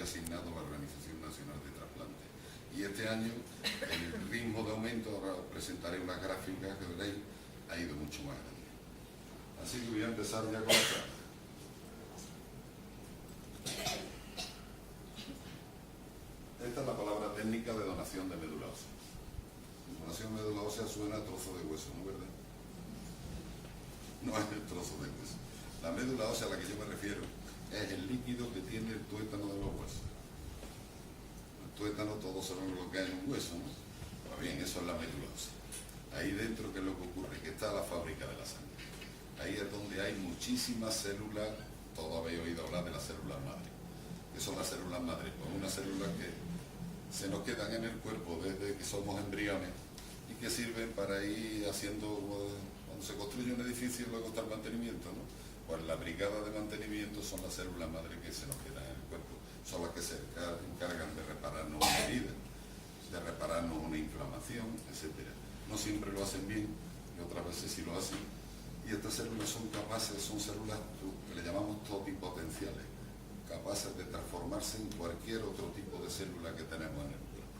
designado la Organización Nacional de Trasplantes. Y este año el ritmo de aumento, ahora os presentaré unas gráficas que veréis, ha ido mucho más grande. Así que voy a empezar ya con esta. Esta es la palabra técnica de donación de médula ósea. Donación de médula ósea suena a trozo de hueso, ¿no es verdad? No es el trozo de hueso. La médula ósea a la que yo me refiero es el líquido que tiene el tuétano de los huesos. El tuétano todos sabemos lo que hay en un hueso, ¿no? Pues bien, eso es la médula ósea. Ahí dentro, ¿qué es lo que ocurre? Que está la fábrica de la sangre. Ahí es donde hay muchísimas células. Todos habéis oído hablar de las células madre. ¿Qué son las células madre? Pues unas células que se nos quedan en el cuerpo desde que somos embriones y que sirven para ir haciendo, cuando se construye un edificio luego está el mantenimiento, ¿no? Pues la brigada de mantenimiento son las células madre que se nos quedan en el cuerpo, son las que se encargan de repararnos una herida, de repararnos una inflamación, etc. No siempre lo hacen bien y otras veces sí lo hacen, y estas células son capaces, son células que le llamamos totipotenciales, capaces de transformarse en cualquier otro tipo de célula que tenemos en el cuerpo,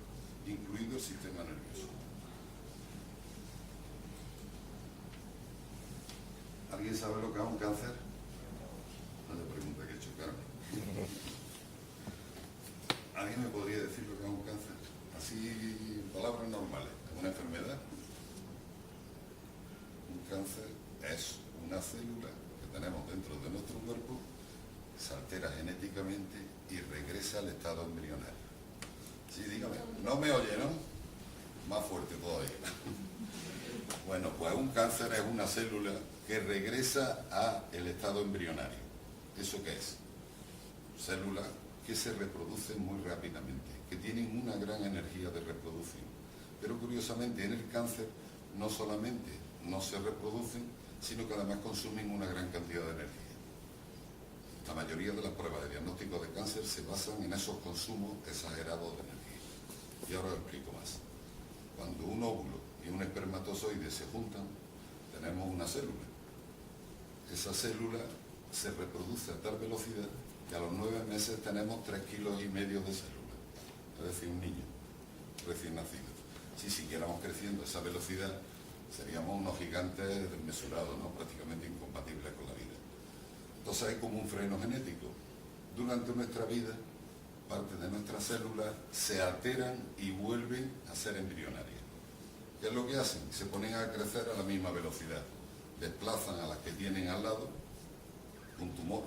incluido el sistema nervioso. ¿Alguien sabe lo que es un cáncer? No le pregunta que he hecho, Carmen. ¿Alguien me podría decir lo que es un cáncer? Así, en palabras normales. ¿Es una enfermedad? Un cáncer es una célula que tenemos dentro de nuestro cuerpo, se altera genéticamente y regresa al estado embrionario. Sí, dígame. No me oye, ¿no? Más fuerte todavía. Bueno, pues un cáncer es una célula que regresa al estado embrionario. ¿Eso qué es? Células que se reproducen muy rápidamente, que tienen una gran energía de reproducción. Pero curiosamente en el cáncer no solamente no se reproducen, sino que además consumen una gran cantidad de energía. La mayoría de las pruebas de diagnóstico de cáncer se basan en esos consumos exagerados de energía. Y ahora os explico más. Cuando un óvulo y un espermatozoide se juntan, tenemos una célula. Esa célula se reproduce a tal velocidad que a los 9 meses tenemos 3,5 kilos de célula, es decir, un niño recién nacido. Si siguiéramos creciendo a esa velocidad, seríamos unos gigantes desmesurados, ¿no? Prácticamente incompatibles con la vida. Entonces hay como un freno genético. Durante nuestra vida, parte de nuestras células se alteran y vuelven a ser embrionarias. ¿Qué es lo que hacen? Se ponen a crecer a la misma velocidad. Desplazan a las que tienen al lado. Un tumor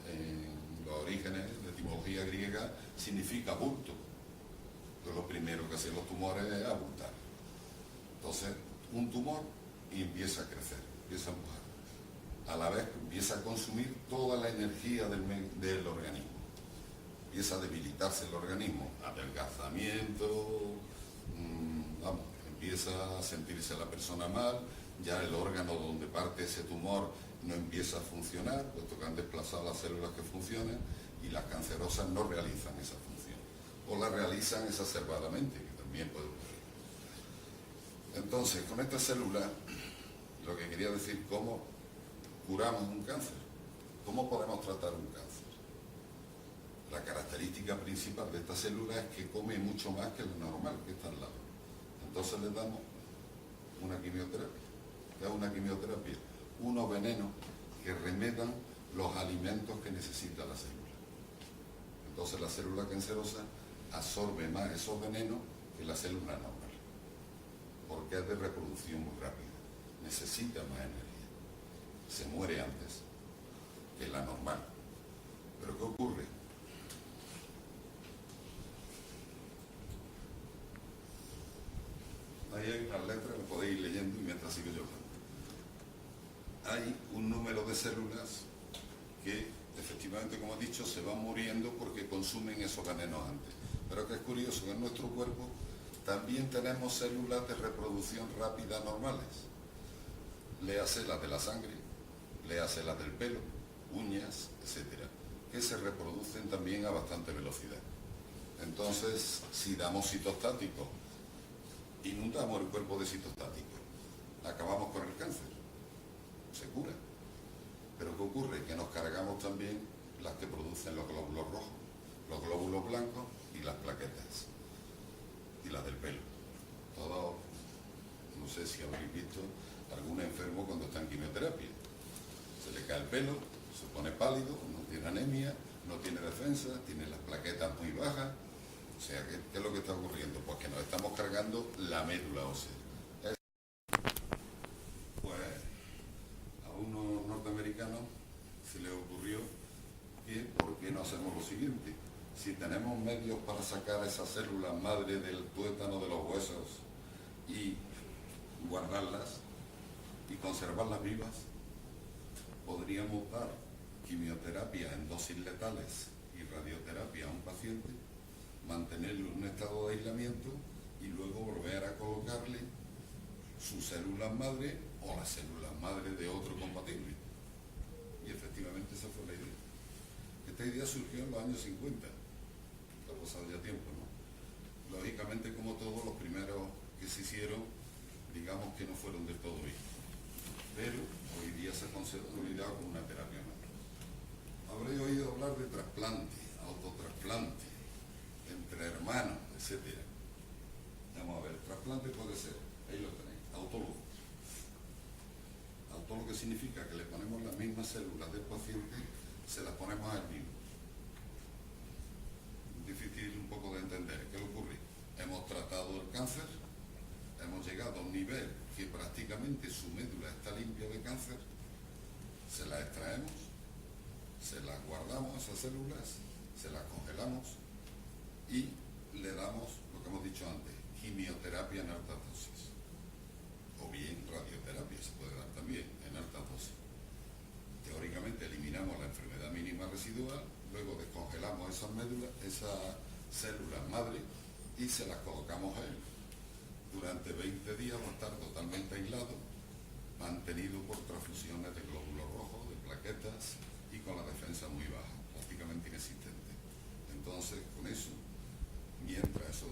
en los orígenes de etimología griega significa bulto. Entonces lo primero que hacen los tumores es abultar. Entonces, un tumor y empieza a crecer, empieza a empujar. A la vez empieza a consumir toda la energía del organismo. Empieza a debilitarse el organismo, adelgazamiento, empieza a sentirse la persona mal, ya el órgano donde parte ese tumor no empieza a funcionar, puesto que han desplazado las células que funcionan y las cancerosas no realizan esa función. O la realizan exacerbadamente, que también puede ocurrir. Entonces, con esta célula, lo que quería decir, ¿cómo curamos un cáncer? ¿Cómo podemos tratar un cáncer? La característica principal de esta célula es que come mucho más que lo normal que está al lado. Entonces le damos una quimioterapia. ¿Qué es una quimioterapia? Unos venenos que remedan los alimentos que necesita la célula. Entonces la célula cancerosa absorbe más esos venenos que la célula normal, porque es de reproducción muy rápida, necesita más energía, se muere antes que la normal. ¿Pero qué ocurre? Ahí hay unas letras, lo podéis ir leyendo y mientras sigo yo hablando. Hay un número de células que efectivamente, como he dicho, se van muriendo porque consumen esos venenos antes. Pero que es curioso que en nuestro cuerpo también tenemos células de reproducción rápida normales. Léase las de la sangre, léase las del pelo, uñas, etcétera, que se reproducen también a bastante velocidad. Entonces, si damos citostáticos, inundamos el cuerpo de citostáticos, acabamos con el cáncer, se cura. Pero ¿qué ocurre? Que nos cargamos también las que producen los glóbulos rojos, los glóbulos blancos y las plaquetas, y las del pelo. Todo, no sé si habréis visto algún enfermo cuando está en quimioterapia. Se le cae el pelo, se pone pálido, no tiene anemia, no tiene defensa, tiene las plaquetas muy bajas. O sea, ¿qué es lo que está ocurriendo? Pues que nos estamos cargando la médula ósea. Pues a unos norteamericanos se les ocurrió que ¿por qué no hacemos lo siguiente? Si tenemos medios para sacar esas células madre del tuétano de los huesos y guardarlas y conservarlas vivas, podríamos dar quimioterapia en dosis letales y radioterapia a un paciente, mantenerlo en un estado de aislamiento y luego volver a colocarle sus células madre o las células madre de otro compatible. Y efectivamente esa fue la idea. Esta idea surgió en los años 50, ha pasado ya tiempo, ¿no? Lógicamente, como todos los primeros que se hicieron, digamos que no fueron del todo bien, pero hoy día se ha consolidado como una terapia más. Habréis oído hablar de trasplante, autotrasplante, entre hermanos, etcétera. Vamos a ver, el trasplante puede ser, ahí lo tenéis, autólogo. Autólogo significa que le ponemos las mismas células del paciente, se las ponemos a él mismo. Difícil un poco de entender. ¿Qué le ocurre? Hemos tratado el cáncer, hemos llegado a un nivel que prácticamente su médula está limpia de cáncer, se la extraemos, se las guardamos, esas células, se las congelamos y le damos, lo que hemos dicho antes, quimioterapia en altas dosis. O bien radioterapia se puede dar también en altas dosis. Teóricamente eliminamos la enfermedad mínima residual, luego descongelamos esas médulas, esas células madre y se las colocamos a él. Durante 20 días va a estar totalmente aislado, mantenido por transfusiones de glóbulos rojos, de plaquetas y con la defensa muy baja, prácticamente inexistente. Entonces, con eso,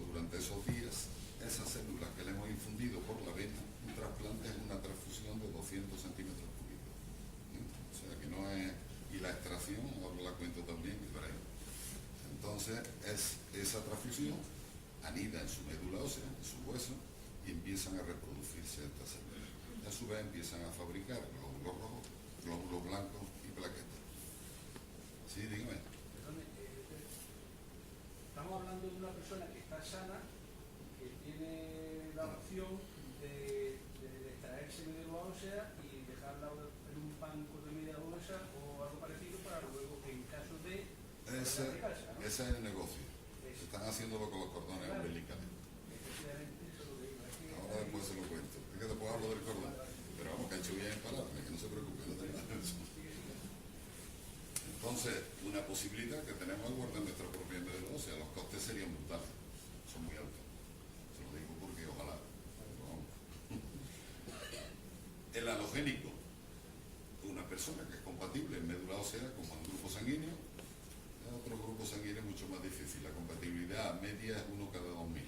durante esos días, esas células que le hemos infundido por la vena, un trasplante es una transfusión de 200 centímetros cúbicos. O sea que no es... Y la extracción, ahora la cuento también, veréis. Entonces, es esa transfusión, anida en su médula ósea, en su hueso, y empiezan a reproducirse estas células. A su vez empiezan a fabricar glóbulos rojos, glóbulos blancos y plaquetas. Sí, dígame. Estamos hablando de una persona que está sana, que tiene la opción de extraerse médula ósea y dejarla en un banco de médula ósea o algo parecido para luego que en caso de... Ese es el negocio. Están haciéndolo con los cordones umbilicales. Ahora después se lo cuento. Es que después hablo del cordón. Pero vamos, que ha hecho bien en pararme, que no se preocupe, no tengo nada de eso. Entonces, una posibilidad que tenemos es guardar nuestra propia médula ósea. Los costes serían brutales. Son muy altos. Se lo digo porque ojalá. El halogénico. Una persona que es compatible en médula ósea como en grupo sanguíneo. En otros grupos sanguíneos es mucho más difícil. La compatibilidad media es 1 cada 2000.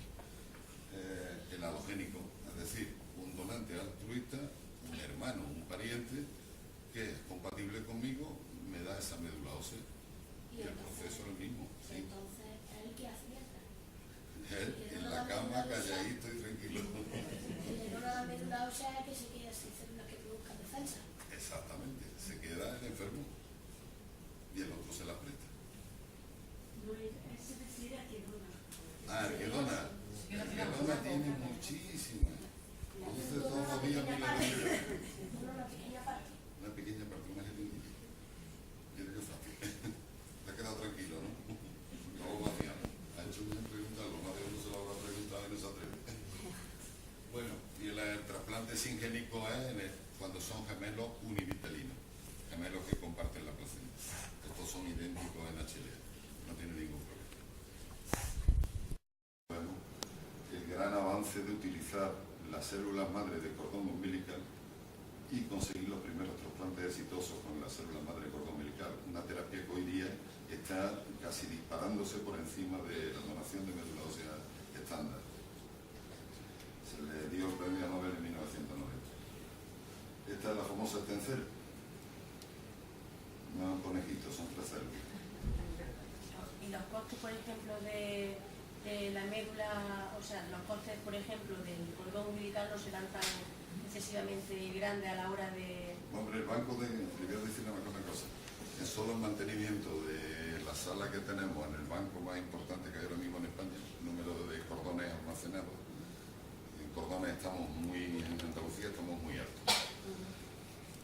El halogénico, es decir, un donante altruista, un hermano, un pariente que es compatible conmigo, me da esa médula ósea. Y el proceso es el mismo. ¿Sí? Entonces, ¿él qué hace mientras? Él en la cama, calladito y tranquilo. El donante de médula ósea es que se queda sin células que produzcan defensa. Exactamente, se queda el enfermo y el otro se la presta. No, eso se refiere a que dona. El que dona. El que dona tiene muchísimas. Entonces todos los días me la Una pequeña parte. una pequeña parte, una jeringuilla. Mira qué fácil. Te has quedado tranquilo, ¿no? No lo vaciamos. Ha hecho bien preguntarlo, más de uno se lo habrá preguntado y no se atreve. Bueno, y el trasplante singénico es cuando son gemelos univitelinos, gemelos que comparten la placenta. Estos son idénticos en HLA, no tiene ningún problema. Bueno, el gran avance de utilizar las células madre de cordón umbilical y conseguir los primeros trasplantes exitosos con las células madre de cordón umbilical, una terapia que hoy día está casi disparándose por encima de la donación de médula ósea estándar. Se le dio el premio Nobel en 1990. Esta es la famosa stem cell. No conejitos, son 3 células. ¿Y los costes, por ejemplo, de la médula, o sea, los costes, por ejemplo, del cordón umbilical no serán tan excesivamente grandes a la hora de... Hombre, el banco le voy a decir una cosa, es solo el mantenimiento de la sala que tenemos en el banco más importante que hay ahora mismo en España, el número de cordones almacenados. En cordones en Andalucía estamos muy altos.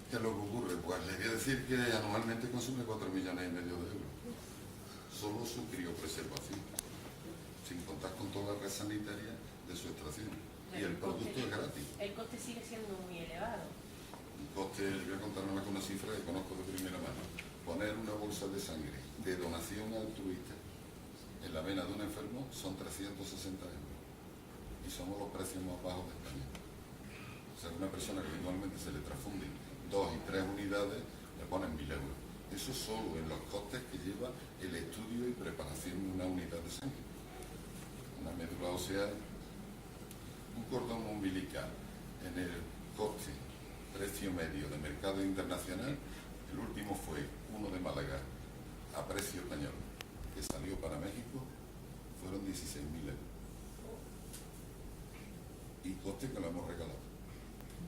¿Qué es lo que ocurre? Pues le voy a decir que anualmente consume 4,5 millones de euros. Solo su criopreservación, sin contar con toda la red sanitaria de su extracción. Y el producto es gratis. El coste sigue siendo muy elevado. El coste, le voy a contar una cifra que conozco de primera mano. Poner una bolsa de sangre de donación altruista en la vena de un enfermo son 360 euros. Y somos los precios más bajos de España. O sea, una persona que habitualmente se le transfunden 2 y 3 unidades, le ponen 1.000 euros. Eso solo en los costes que lleva el estudio y preparación de una unidad de sangre. Una médula ósea, un cordón umbilical, en el coste, precio medio de mercado internacional, el último fue uno de Málaga, a precio español, que salió para México, fueron 16.000 euros. Y coste que lo hemos regalado.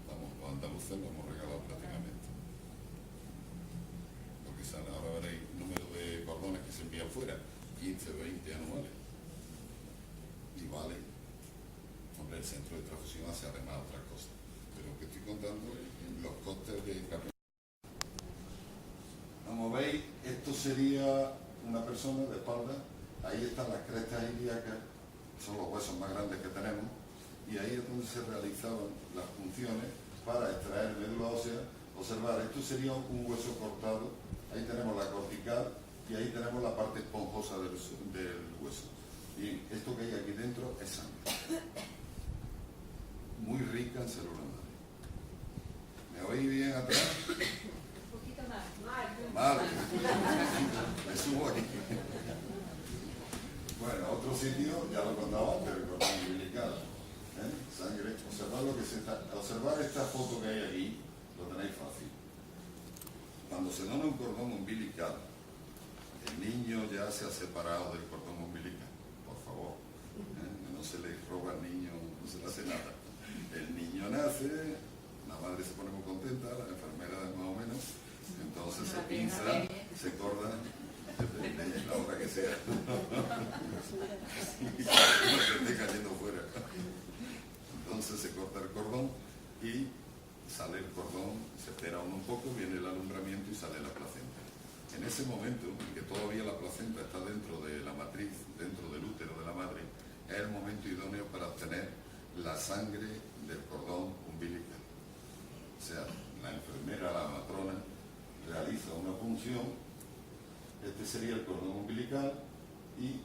Vamos, los andaluces lo hemos regalado prácticamente. Ahora veréis el número de cordones que se envían fuera, 15 o 20 anuales. Y vale. Hombre, el centro de transfusión hace además otras cosas. Pero lo que estoy contando es los costes de cambio. Como veis, esto sería una persona de espalda. Ahí están las crestas ilíacas, son los huesos más grandes que tenemos. Y ahí es donde se realizaban las funciones para extraer médula ósea. Observar, esto sería un hueso cortado. Ahí tenemos la cortical y ahí tenemos la parte esponjosa del hueso. Y esto que hay aquí dentro es sangre. Muy rica en células madre. ¿Me oís bien atrás? Un poquito más. Mal. Me subo aquí. Bueno, otro sitio, ya lo contaba antes, el cordón umbilical. Sangre. Observar esta foto que hay aquí, lo tenéis fácil. Cuando se dona un cordón umbilical, el niño ya se ha separado del cordón umbilical, por favor. No se le roba al niño, no se le hace nada. El niño nace, la madre se pone muy contenta, la enfermera más o menos, entonces se pinza, se corta, la hora que sea, que esté cayendo fuera. Entonces se corta el cordón y sale el cordón, se espera un poco, viene el alumbramiento y sale la placenta. En ese momento, en que todavía la placenta está dentro de la matriz, dentro del útero de la madre, es el momento idóneo para obtener la sangre del cordón umbilical. O sea, la enfermera, la matrona, realiza una punción, este sería el cordón umbilical, y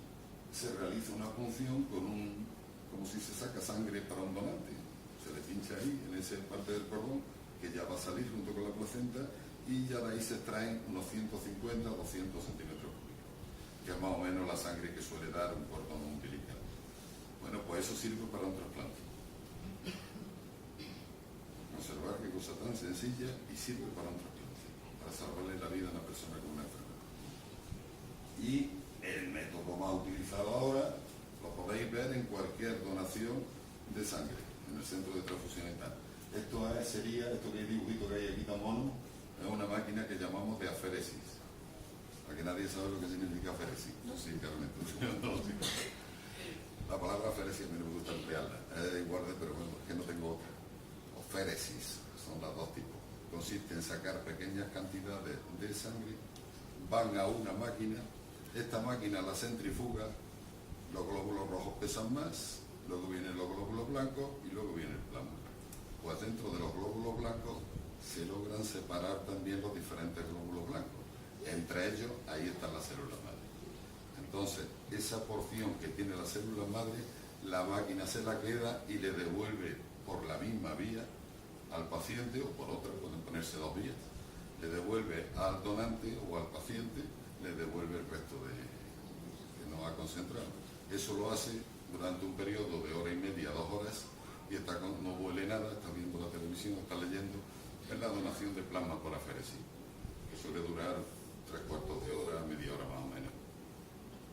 se realiza una punción como si se saca sangre para un donante. Se le pincha ahí, en esa parte del cordón, que ya va a salir junto con la placenta, y ya de ahí se extraen unos 150 o 200 centímetros cúbicos, que es más o menos la sangre que suele dar un cordón umbilical. Bueno, pues eso sirve para un trasplante. Observar qué cosa tan sencilla y sirve para un trasplante, para salvarle la vida a una persona con una enfermedad. Y el método más utilizado ahora lo podéis ver en cualquier donación de sangre, en el centro de transfusión y tal. Esto que hay dibujito que hay aquí tan mono, es una máquina que llamamos de aféresis. Para que nadie sabe lo que significa aféresis. Sí, claramente. La palabra aféresis a mí no me gusta emplearla. Es igual pero bueno, es que no tengo otra. Aféresis, son las dos tipos. Consiste en sacar pequeñas cantidades de sangre, van a una máquina, esta máquina la centrifuga, los glóbulos rojos pesan más, luego vienen los glóbulos blancos y luego viene el plasma. Pues dentro de los glóbulos blancos se logran separar también los diferentes glóbulos blancos. Entre ellos, ahí están las células madre. Entonces, esa porción que tiene la célula madre, la máquina se la queda y le devuelve por la misma vía al paciente, o por otra, pueden ponerse dos vías. Le devuelve al donante o al paciente, le devuelve el resto que no ha concentrado. Eso lo hace durante un periodo de hora y media, 2 horas, y no huele nada, está viendo la televisión, está leyendo. Es la donación de plasma por aféresis, que suele durar 3/4 de hora, media hora más o menos.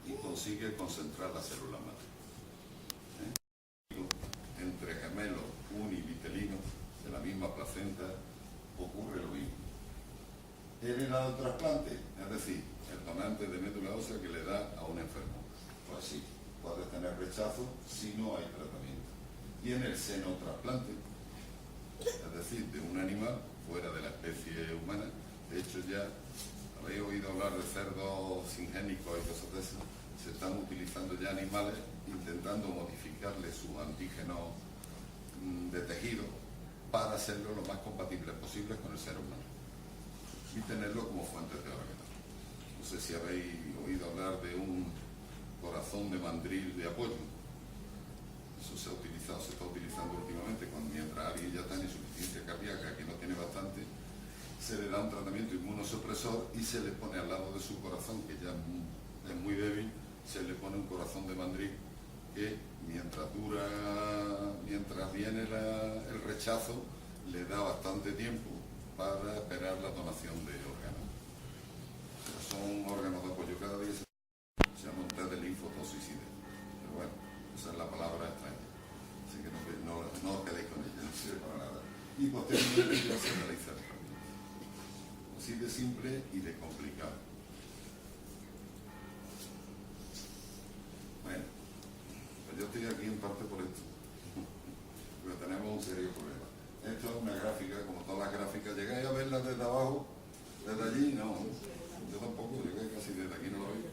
Y consigue concentrar la célula madre. Entre gemelos univitelinos de la misma placenta ocurre lo mismo. En el trasplante, es decir, el donante de médula ósea que le da a un enfermo, pues sí, puede tener rechazo si no hay tratamiento. Y en el senotrasplante, es decir, de un animal fuera de la especie humana, de hecho ya habéis oído hablar de cerdos singénicos y cosas de esas, se están utilizando ya animales intentando modificarle su antígeno de tejido para hacerlo lo más compatible posible con el ser humano y tenerlo como fuente de órganos. No sé si habéis oído hablar de un corazón de mandril de apoyo. Eso se está utilizando últimamente mientras alguien ya está en insuficiencia cardíaca, que no tiene bastante, se le da un tratamiento inmunosupresor y se le pone al lado de su corazón, que ya es muy débil, se le pone un corazón de mandril que mientras viene el rechazo, le da bastante tiempo para esperar la donación de órganos. Pero son órganos de apoyo, cada día se llama un test de linfotoxicidad. Pero bueno, esa es la palabra extraña. Así que no os quedéis con ella, no sirve para nada. Y posteriormente ya se realiza el tratamiento. Así de simple y de complicado. Bueno, pues yo estoy aquí en parte por esto, porque tenemos un serio problema. Esto es una gráfica, como todas las gráficas. ¿Llegáis a verla desde abajo? ¿Desde allí? No, yo tampoco, llegué casi desde aquí, no lo vi.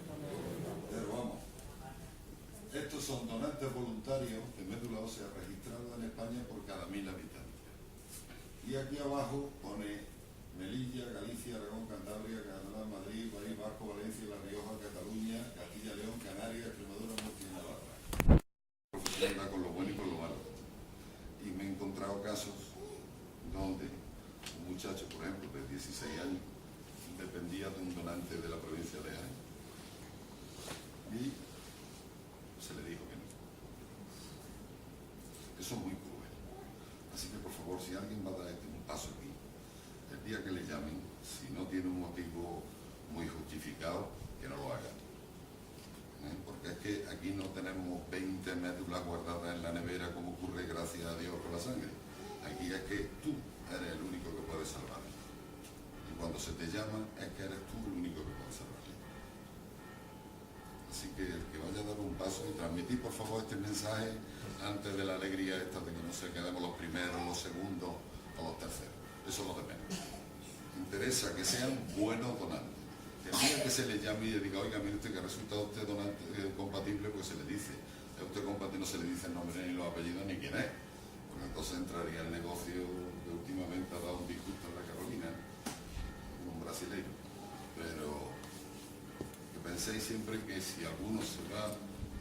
Pero vamos. Estos son donantes voluntarios de médula ósea registrados en España por cada 1000 habitantes. Y aquí abajo pone Melilla, Galicia, Aragón, Cantabria, Canadá, Madrid, País Vasco, Valencia, La Rioja, Cataluña, Castilla, León, Canarias, Extremadura, Murcia y Navarra. Profesionalidad con lo bueno y con lo malo. Y me he encontrado casos donde un muchacho, por ejemplo, de 16 años, dependía de un donante de la provincia de Jaén. Y se le dijo que no. Eso es muy cruel. Así que, por favor, si alguien va a dar un paso aquí, el día que le llamen, si no tiene un motivo muy justificado, que no lo haga. Porque es que aquí no tenemos 20 médulas guardadas en la nevera como ocurre, gracias a Dios, con la sangre. Aquí es que tú eres el único que puede salvarle. Y cuando se te llama, es que eres tú el único que puede salvarle. Así que el que vaya a dar un paso y transmitir, por favor, este mensaje antes de la alegría esta de que no se quedemos los primeros, los segundos o los terceros. Eso es lo de menos. Interesa que sean buenos donantes. Que el día que se le llame y le diga, oiga, mire usted que resulta usted donante compatible, pues se le dice. A usted compatible no se le dice el nombre ni los apellidos ni quién es. Porque entonces entraría el negocio que últimamente ha dado un disgusto en la Carolina, un brasileño. Pero que penséis siempre que si alguno se va,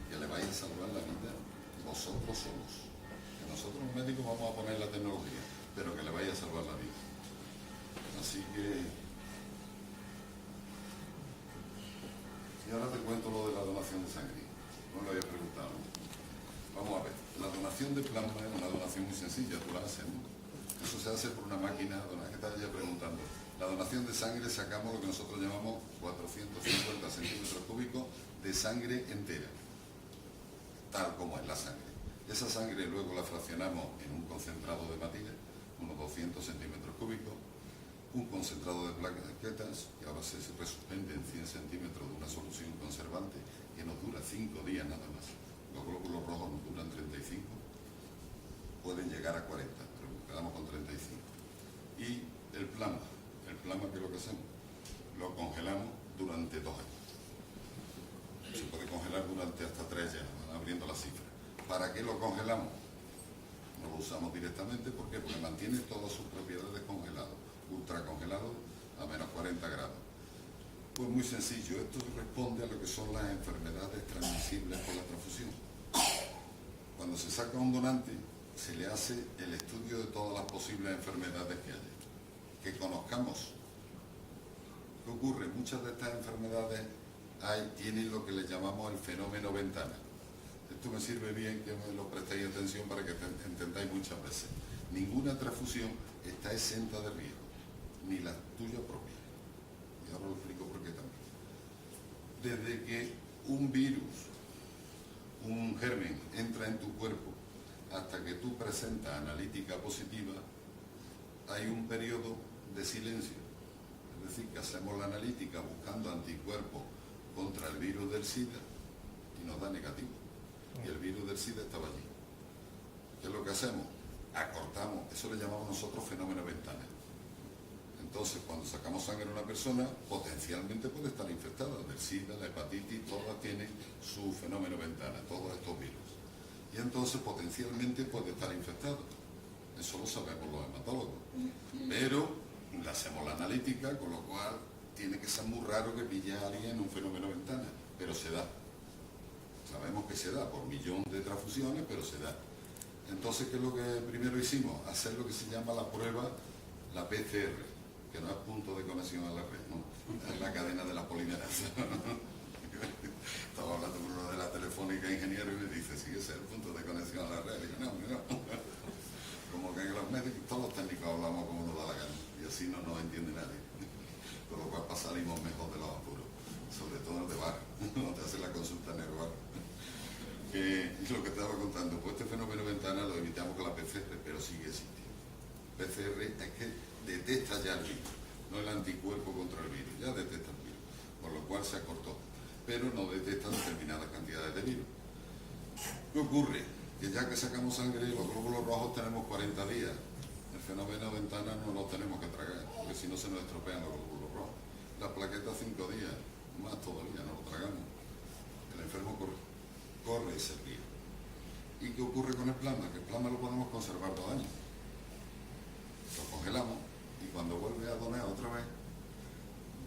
que le vaya a salvar la vida, vosotros solos. Que nosotros los médicos vamos a poner la tecnología, pero que le vaya a salvar la vida. Así que... Y ahora te cuento lo de la donación de sangre. No lo había preguntado. Vamos a ver. La donación de plasma es una donación muy sencilla, tú la haces, ¿no? Eso se hace por una máquina, que estás ya preguntando. La donación de sangre sacamos lo que nosotros llamamos 450 centímetros cúbicos de sangre entera, tal como es la sangre. Esa sangre luego la fraccionamos en un concentrado de hematina, unos 200 centímetros cúbicos, un concentrado de plaquetas, que ahora se resuspende en 100 centímetros de una solución conservante que nos dura 5 días nada más. Los glóbulos rojos nos duran 35, pueden llegar a 40, pero quedamos con 35. Y el plasma que es lo que hacemos, lo congelamos durante 2 años. Se puede congelar durante hasta 3 ya, abriendo la cifra. ¿Para qué lo congelamos? No lo usamos directamente, ¿por qué? Porque mantiene todas sus propiedades congeladas. Ultracongelado a menos 40 grados. Pues muy sencillo, esto responde a lo que son las enfermedades transmisibles por la transfusión. Cuando se saca un donante, se le hace el estudio de todas las posibles enfermedades que haya. Que conozcamos. ¿Qué ocurre? Muchas de estas enfermedades tienen lo que le llamamos el fenómeno ventana. Esto me sirve bien que me lo prestéis atención para que entendáis muchas veces. Ninguna transfusión está exenta de riesgo, ni la tuya propia. Y ahora lo explico por qué también. Desde que un virus, un germen, entra en tu cuerpo, hasta que tú presentas analítica positiva, hay un periodo de silencio. Es decir, que hacemos la analítica buscando anticuerpos contra el virus del SIDA y nos da negativo. Y el virus del SIDA estaba allí. ¿Qué es lo que hacemos? Acortamos, eso le llamamos nosotros fenómeno ventana. Entonces, cuando sacamos sangre a una persona, potencialmente puede estar infectada del SIDA, la hepatitis, todas tienen su fenómeno ventana, todos estos virus. Y entonces, potencialmente puede estar infectado. Eso lo sabemos los hematólogos. Pero le hacemos la analítica, con lo cual tiene que ser muy raro que pille a alguien un fenómeno ventana, pero se da. Sabemos que se da por millón de transfusiones, pero se da. Entonces, ¿qué es lo que primero hicimos? Hacer lo que se llama la prueba, la PCR, que no es punto de conexión a la red, ¿no? Es la cadena de la polimerasa. Estaba hablando con uno de la telefónica ingeniero y me dice, sí, ese es el punto de conexión a la red. Y digo, no. Como que en los médicos, todos los técnicos hablamos como nos da la gana, y así no nos entiende nadie. Por lo cual salimos mejor de los apuros, sobre todo en el de bar, cuando te hacen la consulta en el bar. Lo que estaba contando, pues este fenómeno ventana lo evitamos con la PCR, pero sigue existiendo. PCR es que detecta ya el virus, no el anticuerpo contra el virus, ya detecta el virus, por lo cual se acortó, pero no detecta determinadas cantidades de virus. ¿Qué ocurre? Que ya que sacamos sangre, los glóbulos rojos tenemos 40 días, el fenómeno ventana no los tenemos que tragar, porque si no se nos estropean los glóbulos rojos. Las plaquetas 5 días, más todavía, no lo tragamos. El enfermo corre ese virus. ¿Y qué ocurre con el plasma? Que el plasma lo podemos conservar 2 años. Lo congelamos y cuando vuelve a donar otra vez,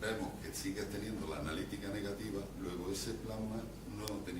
vemos que sigues teniendo la analítica negativa, luego ese plasma no tenía